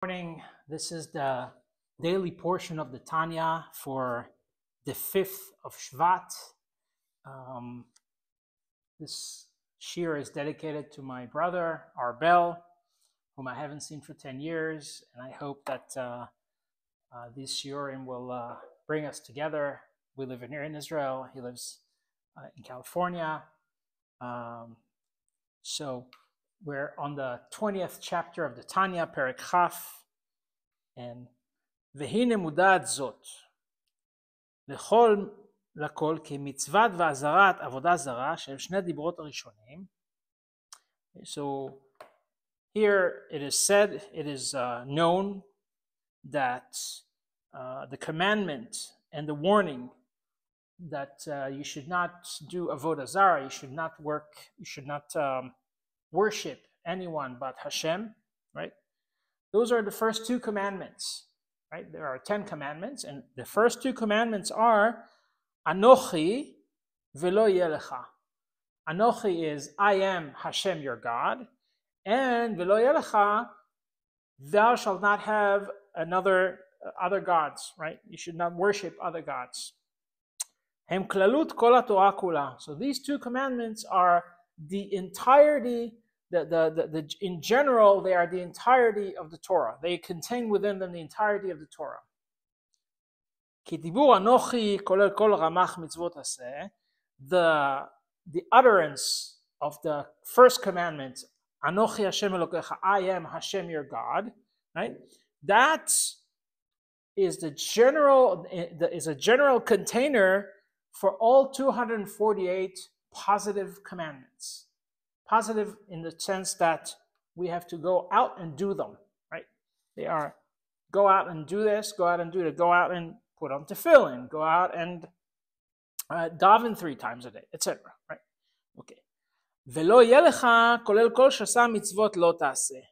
Morning. This is the daily portion of the Tanya for the 5th of Shevat. This shir is dedicated to my brother, Arbel, whom I haven't seen for 10 years, and I hope that these shiurim will bring us together. We live here in Israel. He lives in California. So we're on the 20th chapter of the Tanya, Perek Chaf, and והנה מודעת זאת לכל כמצוות ואזהרת עבודה זרה שהם שני דיברות הראשונים. So here it is said, it is known that the commandment and the warning that you should not do avodah zarah, you should not worship anyone but Hashem, right? Those are the first two commandments, right? There are 10 commandments, and the first two commandments are Anochi velo yelecha. Anochi is I am Hashem your God, and velo yelecha, thou shalt not have other gods, right? You should not worship other gods. Hem klalut kol haTorah kula. So these two commandments are the entirety. In general, they are the entirety of the Torah. They contain within them the entirety of the Torah. The utterance of the first commandment, Anochi Hashem Elokecha, I am Hashem your God, right? That is a general container for all 248 positive commandments. Positive in the sense that we have to go out and do them, right? They are go out and do this, go out and do that, go out and put on tefillin, go out and daven 3 times a day, etc. Right? Okay. Velo yelecha kolel kol shasa mitzvot lo taseh.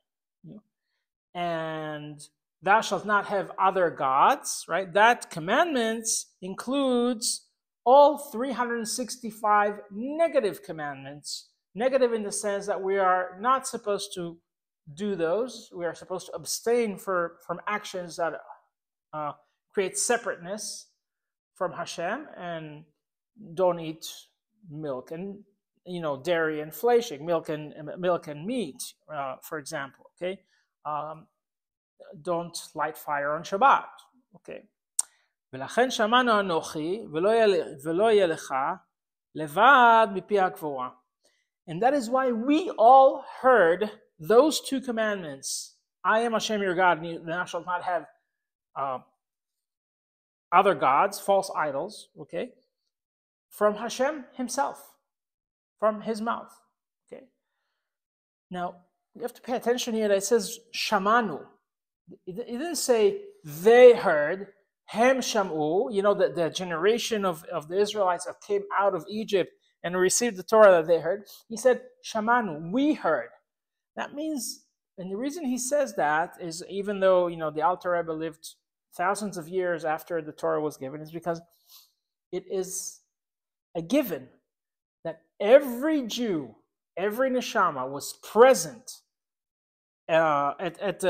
And thou shalt not have other gods, right? That commandments includes all 365 negative commandments. Negative in the sense that we are not supposed to do those. We are supposed to abstain from actions that create separateness from Hashem, and don't eat milk and dairy and fleishing, milk and meat, for example. Okay, don't light fire on Shabbat. Okay. ולכן שמענו אנוכי ולא יהיה לך לבד מפי הגבורה. And that is why we all heard those two commandments. I am Hashem your God, and thou shalt not have other gods, false idols, okay? From Hashem himself, from his mouth, okay? Now, you have to pay attention here that it says shamanu. It didn't say they heard, hem shamu, the generation of the Israelites that came out of Egypt and received the Torah that they heard. He said, Shamanu, we heard. That means, and the reason he says that is, even though, the Alter Rebbe lived thousands of years after the Torah was given, is because it is a given that every Jew, every neshama was present at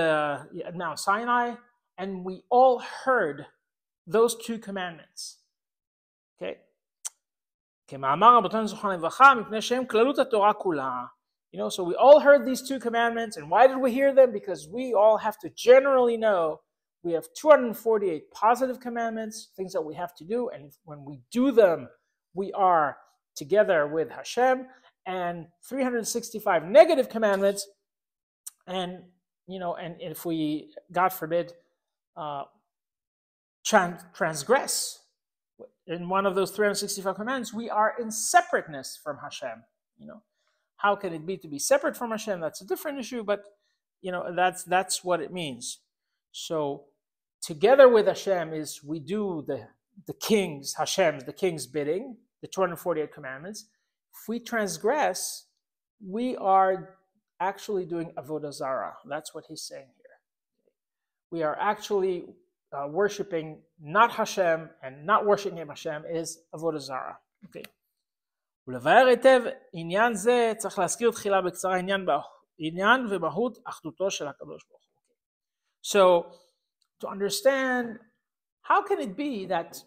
Mount Sinai, and we all heard those two commandments. Okay? So we all heard these two commandments, and why did we hear them? Because we all have to generally know we have 248 positive commandments, things that we have to do, and when we do them, we are together with Hashem, and 365 negative commandments, and and if we, God forbid, transgress in one of those 365 commandments, we are in separateness from Hashem. How can it be to be separate from Hashem? That's a different issue, but that's what it means. So together with Hashem is we do the king's bidding, the 248 commandments. If we transgress, we are actually doing avodah zarah. That's what he's saying here. We are actually worshiping not Hashem, and not worshiping Hashem is avodah zarah. Okay. ולבאר היטב עניין זה צריך להזכיר תחילה בקצרה עניין ומהות אחדותו של הקדוש ברוך הוא. So to understand, how can it be that,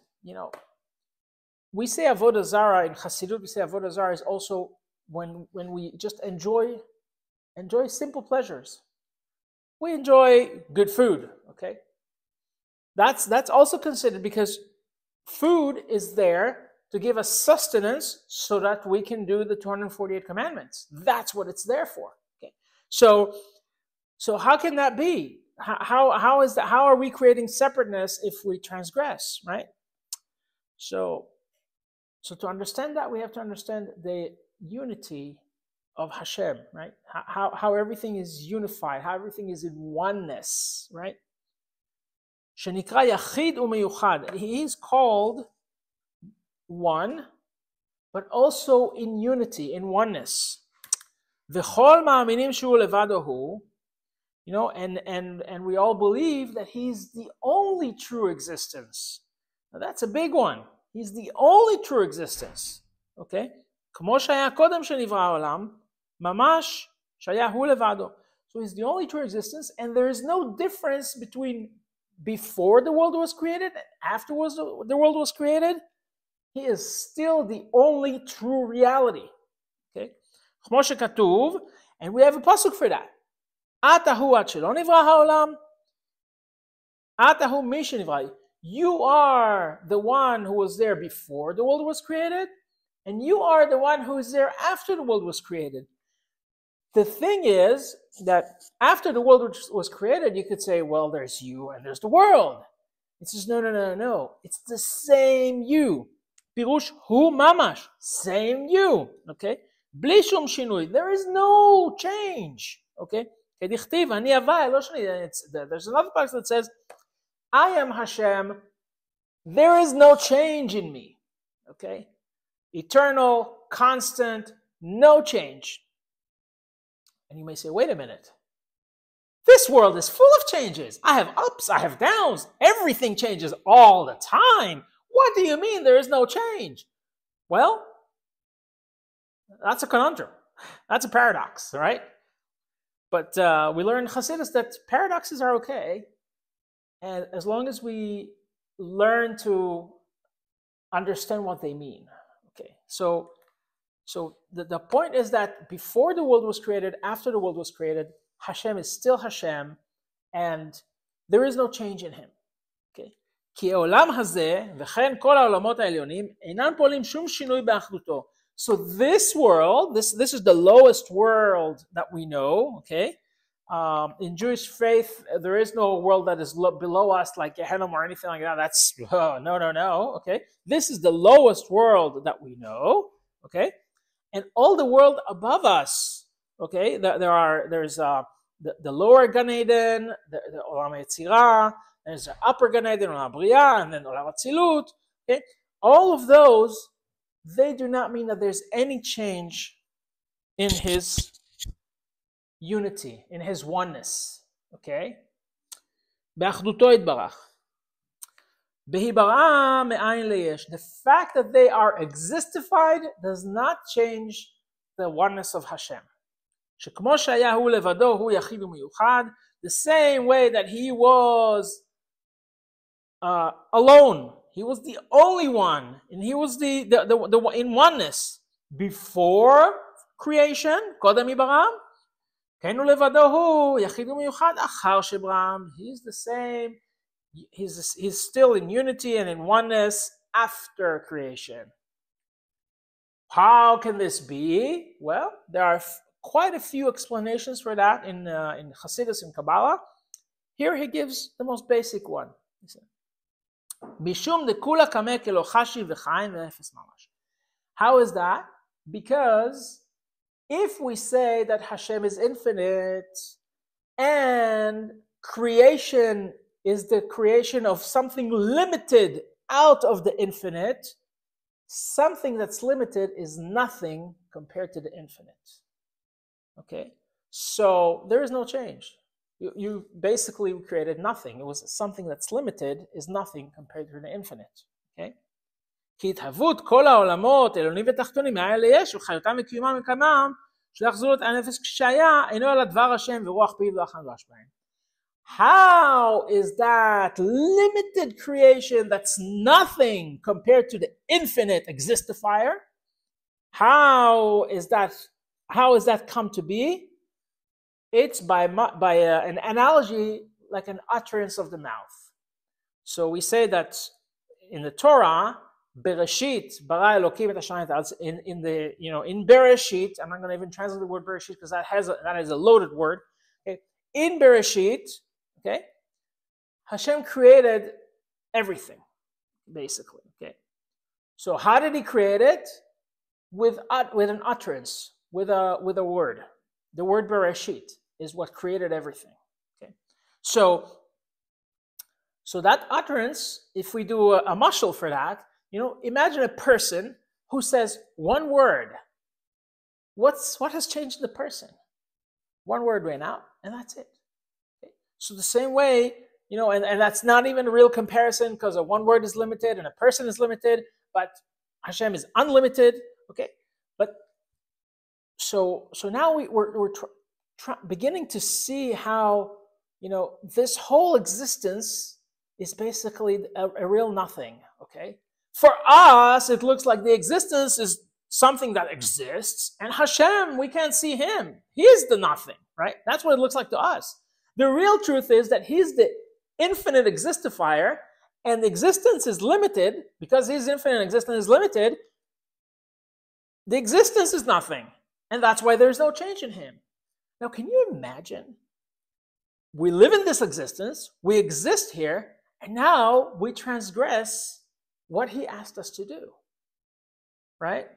we say avodah zara in Chassidut, we say avodah zara is also when we just enjoy simple pleasures. We enjoy good food, okay? That's also considered, because food is there to give us sustenance so that we can do the 248 commandments. That's what it's there for. Okay. So how can that be? How is that? How are we creating separateness if we transgress, right? So to understand that, we have to understand the unity of Hashem, right? How everything is unified, how everything is in oneness, right? Shenikra yachid umeyuchad. He is called one, but also in unity, in oneness. V'chol ma'aminim shu levadohu. And we all believe that he's the only true existence. Now that's a big one. He's the only true existence. Okay? כמו שהיה קודם שנברא העולם, ממש שהיה הוא לבדו. So he's the only true existence, and there is no difference between before the world was created and afterwards the world was created. He is still the only true reality. Okay? כמו שכתוב, and we have a pasuk for that. אתה הוא עד שלא נברא העולם, אתה הוא מי שנברא. You are the one who was there before the world was created, and you are the one who is there after the world was created. The thing is that after the world was created, you could say, well, there's you and there's the world. It says, no. It's the same you. Pirush hu mamash, same you. Okay? Bli shum shinui. There is no change. Okay? There's another part that says, I am Hashem, there is no change in me. Okay? Eternal, constant, no change. And you may say, wait a minute. This world is full of changes. I have ups, I have downs. Everything changes all the time. What do you mean there is no change? Well, that's a conundrum. That's a paradox, right? But we learn in Chassidus that paradoxes are okay, and as long as we learn to understand what they mean. Okay, so the point is that before the world was created, after the world was created, Hashem is still Hashem, and there is no change in him. Okay, כי העולם הזה וכן כל העולמות העליונים אינם פועלים שום שינוי באחדותו. So this world, this is the lowest world that we know, okay? In Jewish faith, there is no world that is below us like Gehenna or anything like that. That's, no, okay? This is the lowest world that we know, okay? And all the world above us, okay? There's the lower Gan Eden, the Olam Yetzirah, there's the upper Gan Eden, Olam Bria, and then Olam Atzilut, okay? All of those, they do not mean that there's any change in his unity, in his oneness. Okay? באחדותו יתברך. בהיבראה מאין ליש. The fact that they are existified does not change the oneness of Hashem. שכמו שהיה הוא לבדו, הוא יחיד ומיוחד. The same way that he was alone. He was the only one, and he was the in oneness before creation. קודם יברם. כן הוא לבדו הוא יחיד ומיוחד אחר שברם. He's the same. He's still in unity and in oneness after creation. How can this be? Well, there are quite a few explanations for that in Chassidus and Kabbalah. Here he gives the most basic one. He said, משום דכולה קמא כלא חשיב וחיים ואפס ממש. How is that? Because if we say that Hashem is infinite and creation is the creation of something limited out of the infinite, something that's limited is nothing compared to the infinite. Okay? So there is no change. You basically created nothing. It was something that's limited is nothing compared to the infinite. Okay? כי התהוות כל העולמות, עליונים ותחתונים, מאין ליש, וחיותם וקיומם וקיימם, שלא יחזרו את הנפש כשהיה, אינו אלא דבר השם ורוח פיו לא אכן דבש בהם. How is that limited creation that's nothing compared to the infinite existifier? How is that come to be? It's by an analogy like an utterance of the mouth. So we say that in the Torah, Bereshit bara Elokim et hashamayim. In Bereshit, I'm not going to even translate the word Bereshit because that is a loaded word. Okay? In Bereshit, okay, Hashem created everything, basically. Okay, so how did He create it? With an utterance, with a word. The word Bereshit is what created everything. Okay, so that utterance, if we do a mashal for that, imagine a person who says one word. What has changed in the person? One word went out, and that's it. Okay? So the same way, and that's not even a real comparison because a one word is limited and a person is limited, but Hashem is unlimited. Okay, but so now we're beginning to see how this whole existence is basically a real nothing. Okay, for us it looks like the existence is something that exists, and Hashem, we can't see Him. He is the nothing, right? That's what it looks like to us. The real truth is that He's the infinite existifier, and the existence is limited. Because His infinite existence is limited, the existence is nothing, and that's why there's no change in Him. Now, can you imagine? We live in this existence, we exist here, and now we transgress what He asked us to do, right?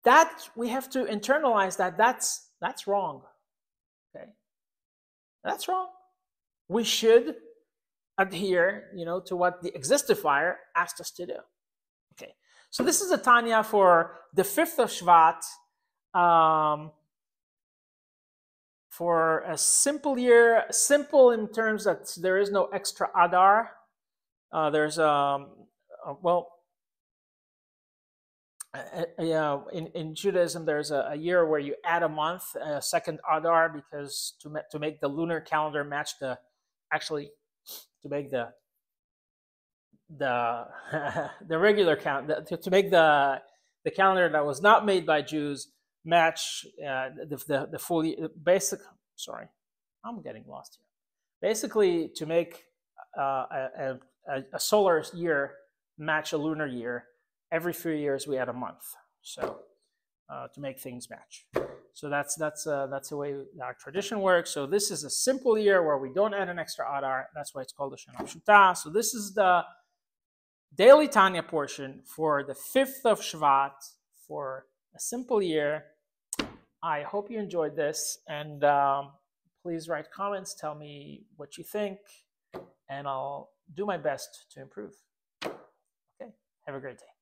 That we have to internalize that's wrong. Okay, that's wrong. We should adhere, to what the existifier asked us to do. Okay, so this is a Tanya for the 5th of Shevat. For a simple year, simple in terms that there is no extra Adar. There's in Judaism, there's a year where you add a month, a second Adar, because to make the lunar calendar match to make the regular count, to make the calendar that was not made by Jews match the full year. Sorry, I'm getting lost here. Basically, to make a solar year match a lunar year, every 3 years we add a month. So to make things match. So that's the way our tradition works. So this is a simple year where we don't add an extra Adar. That's why it's called the Shana Pshuta. So this is the daily Tanya portion for the 5th of Shevat for a simple year. I hope you enjoyed this, and please write comments, tell me what you think, and I'll do my best to improve. Okay, have a great day.